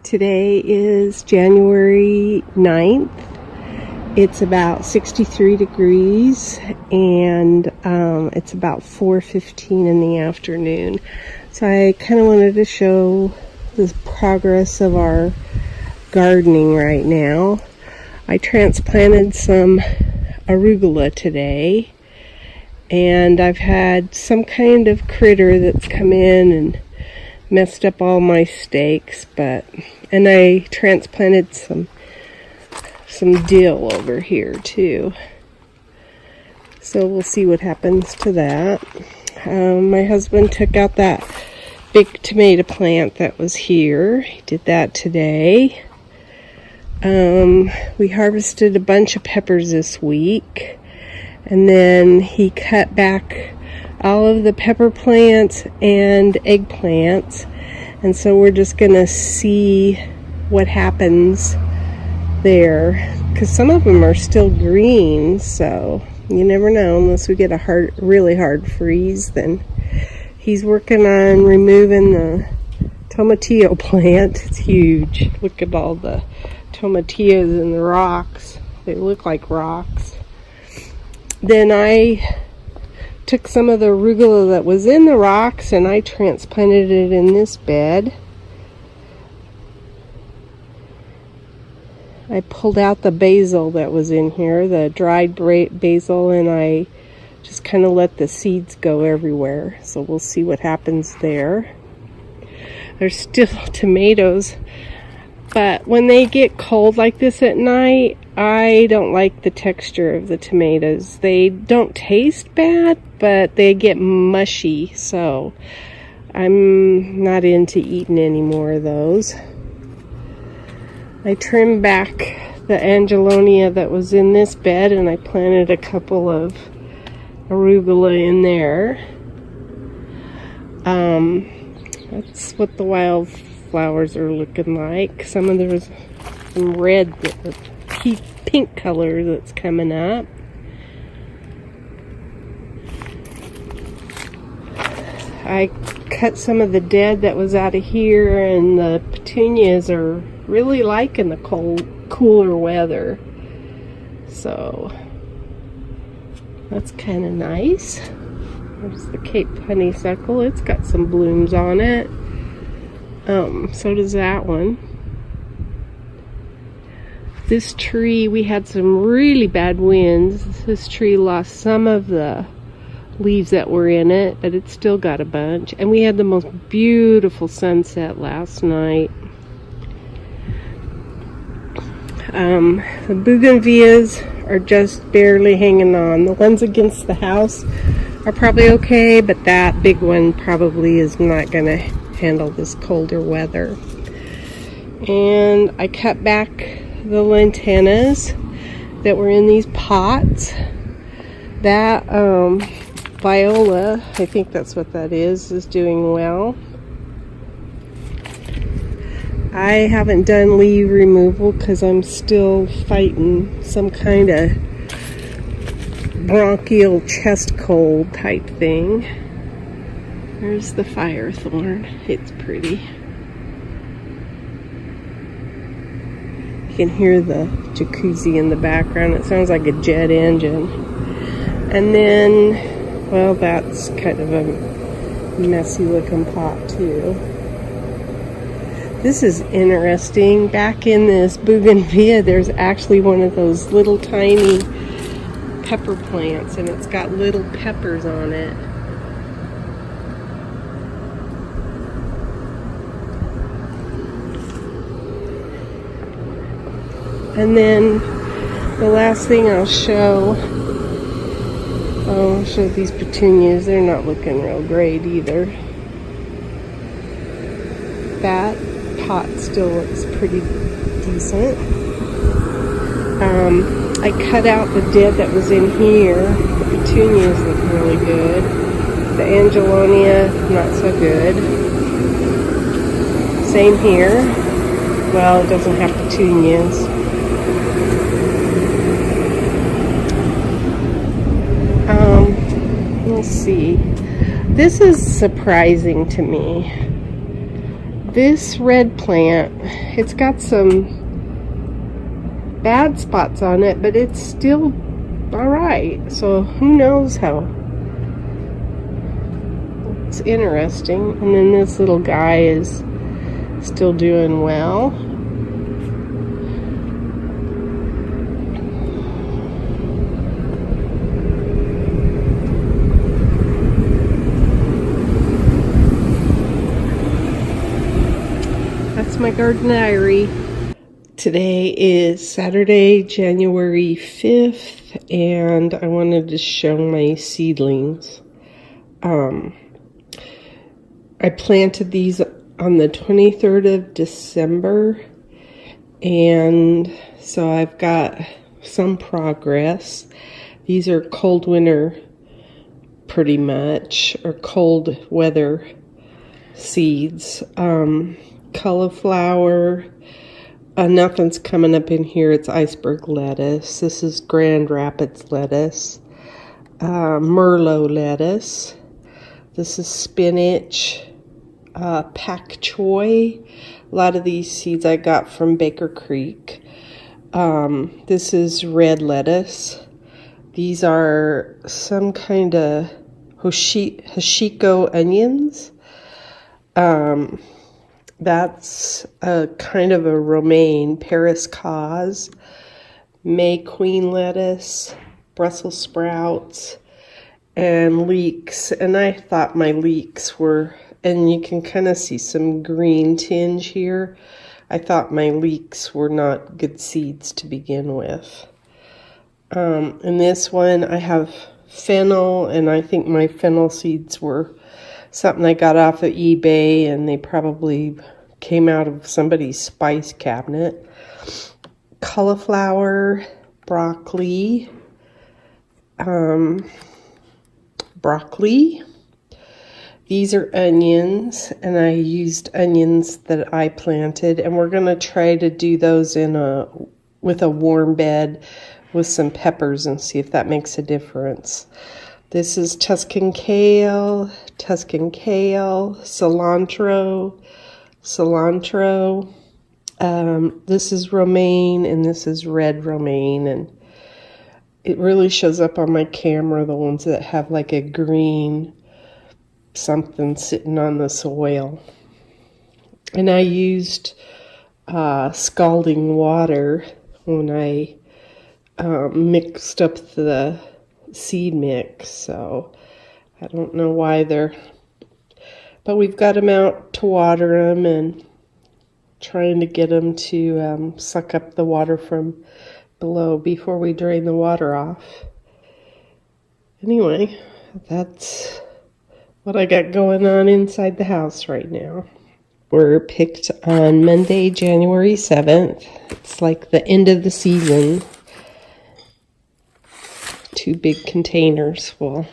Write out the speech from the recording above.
Today is January 9th. It's about 63 degrees and it's about 4:15 in the afternoon. So I kind of wanted to show the progress of our gardening right now. I transplanted some arugula today, and I've had some kind of critter that's come in and messed up all my stakes, and I transplanted some dill over here too. So we'll see what happens to that. My husband took out that big tomato plant that was here. He did that today. We harvested a bunch of peppers this week, and then he cut back all of the pepper plants and eggplants, and so we're just gonna see what happens there, because some of them are still green, so you never know unless we get a really hard freeze. Then he's working on removing the tomatillo plant. It's huge. Look at all the tomatillos in the rocks. They look like rocks. Then I took some of the arugula that was in the rocks and I transplanted it in this bed. I pulled out the basil that was in here, the dried basil, and I just kind of let the seeds go everywhere. So we'll see what happens there. There's still tomatoes, but when they get cold like this at night, I don't like the texture of the tomatoes. They don't taste bad, but they get mushy, so I'm not into eating any more of those. I trimmed back the Angelonia that was in this bed, and I planted a couple of arugula in there. That's what the wildflowers are looking like. There's some red, pink color that's coming up. I cut some of the dead that was out of here, and the petunias are really liking the cooler weather. So that's kind of nice. There's the Cape honeysuckle. It's got some blooms on it. So does that one. This tree, we had some really bad winds. This tree lost some of the leaves that were in it, but it's still got a bunch. And we had the most beautiful sunset last night. The bougainvilleas are just barely hanging on. The ones against the house are probably okay, but that big one probably is not going to handle this colder weather. And I cut back the lantanas that were in these pots. That viola, I think that's what that is doing well. I haven't done leaf removal because I'm still fighting some kind of bronchial chest cold type thing. There's the firethorn. It's pretty. You can hear the jacuzzi in the background. It sounds like a jet engine. And then, well, that's kind of a messy looking pot too. This is interesting. Back in this bougainvillea, there's actually one of those little tiny pepper plants, and it's got little peppers on it. And then the last thing I'll show these petunias. They're not looking real great either. That pot still looks pretty decent. I cut out the dead that was in here. The petunias look really good. The Angelonia, not so good. Same here. Well, it doesn't have petunias. Let's see. This is surprising to me. this red plant, it's got some bad spots on it, but it's still alright. So who knows how. It's interesting. And then this little guy is still doing well. That's my garden diary. Today is Saturday, January 5th, and I wanted to show my seedlings. I planted these on the 23rd of December, and so I've got some progress. These are cold winter, pretty much, or cold weather seeds. Cauliflower. Nothing's coming up in here. It's iceberg lettuce. This is Grand Rapids lettuce. Merlot lettuce. This is spinach. Pak Choi. A lot of these seeds I got from Baker Creek. This is red lettuce. These are some kind of Hashiko onions. That's a kind of a romaine. Paris cause, May Queen lettuce, Brussels sprouts, and leeks. And I thought my leeks were, and you can kind of see some green tinge here. I thought my leeks were not good seeds to begin with. In this one I have fennel, and I think my fennel seeds were something I got off of eBay, and they probably came out of somebody's spice cabinet. Cauliflower, broccoli, These are onions, and I used onions that I planted, and we're going to try to do those with a warm bed with some peppers and see if that makes a difference. This is Tuscan kale, cilantro. This is romaine, and this is red romaine, and it really shows up on my camera, the ones that have like a green something sitting on the soil. And I used scalding water when I mixed up the seed mix, so I don't know why but we've got them out to water them and trying to get them to suck up the water from below before we drain the water off. Anyway, that's what I got going on inside the house right now. We're picked on Monday, January 7th. It's like the end of the season. 2 big containers full.